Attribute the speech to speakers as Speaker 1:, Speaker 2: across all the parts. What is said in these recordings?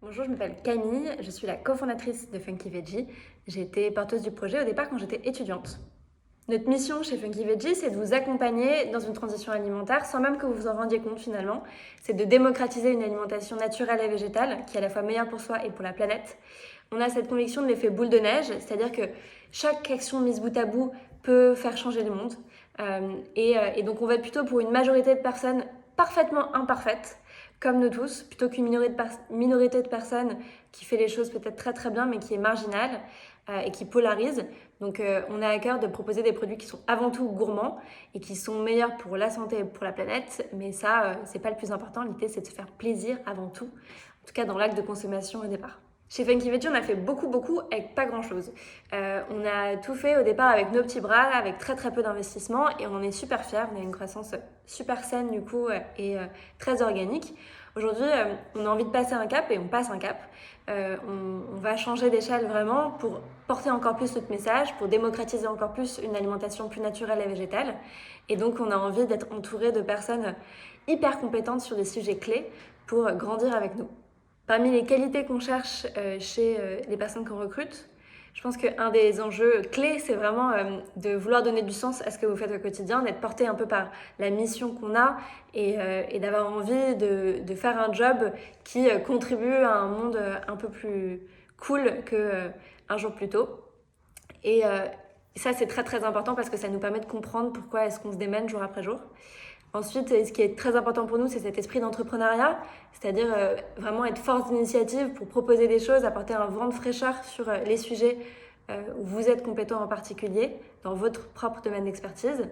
Speaker 1: Bonjour, je m'appelle Camille, je suis la cofondatrice de Funky Veggie. J'ai été porteuse du projet au départ quand j'étais étudiante. Notre mission chez Funky Veggie, c'est de vous accompagner dans une transition alimentaire sans même que vous vous en rendiez compte finalement. C'est de démocratiser une alimentation naturelle et végétale qui est à la fois meilleure pour soi et pour la planète. On a cette conviction de l'effet boule de neige, c'est-à-dire que chaque action mise bout à bout peut faire changer le monde. Et donc on va être plutôt pour une majorité de personnes parfaitement imparfaites, comme nous tous, plutôt qu'une minorité de personnes qui fait les choses peut-être très très bien, mais qui est marginale et qui polarise. Donc on a à cœur de proposer des produits qui sont avant tout gourmands et qui sont meilleurs pour la santé et pour la planète, mais ça, c'est pas le plus important. L'idée, c'est de se faire plaisir avant tout, en tout cas dans l'acte de consommation au départ. Chez Funky Veggie, on a fait beaucoup avec pas grand-chose. On a tout fait au départ avec nos petits bras, avec très très peu d'investissement, et on en est super fiers. On a une croissance super saine du coup et très organique. Aujourd'hui, on a envie de passer un cap et on passe un cap. On va changer d'échelle vraiment pour porter encore plus notre message, pour démocratiser encore plus une alimentation plus naturelle et végétale. Et donc, on a envie d'être entouré de personnes hyper compétentes sur des sujets clés pour grandir avec nous. Parmi les qualités qu'on cherche chez les personnes qu'on recrute, je pense qu'un des enjeux clés, c'est vraiment de vouloir donner du sens à ce que vous faites au quotidien, d'être porté un peu par la mission qu'on a et d'avoir envie de faire un job qui contribue à un monde un peu plus cool qu'un jour plus tôt. Et ça, c'est très très important parce que ça nous permet de comprendre pourquoi est-ce qu'on se démène jour après jour. Ensuite, ce qui est très important pour nous, c'est cet esprit d'entrepreneuriat, c'est-à-dire vraiment être force d'initiative pour proposer des choses, apporter un vent de fraîcheur sur les sujets où vous êtes compétent en particulier, dans votre propre domaine d'expertise.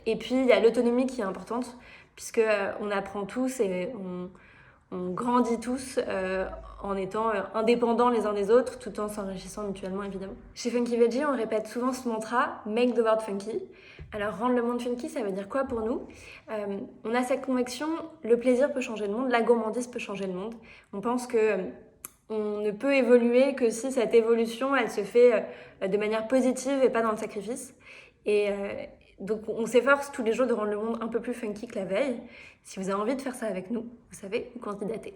Speaker 1: Et puis, il y a l'autonomie qui est importante, puisque on apprend tous et on grandit tous en étant indépendants les uns des autres, tout en s'enrichissant mutuellement évidemment. Chez Funky Veggie, on répète souvent ce mantra « Make the world funky ». Alors rendre le monde funky, ça veut dire quoi pour nous? On a cette conviction, le plaisir peut changer le monde, la gourmandise peut changer le monde. On pense que on ne peut évoluer que si cette évolution, elle se fait de manière positive et pas dans le sacrifice. Et donc on s'efforce tous les jours de rendre le monde un peu plus funky que la veille. Si vous avez envie de faire ça avec nous, vous savez, vous candidatez.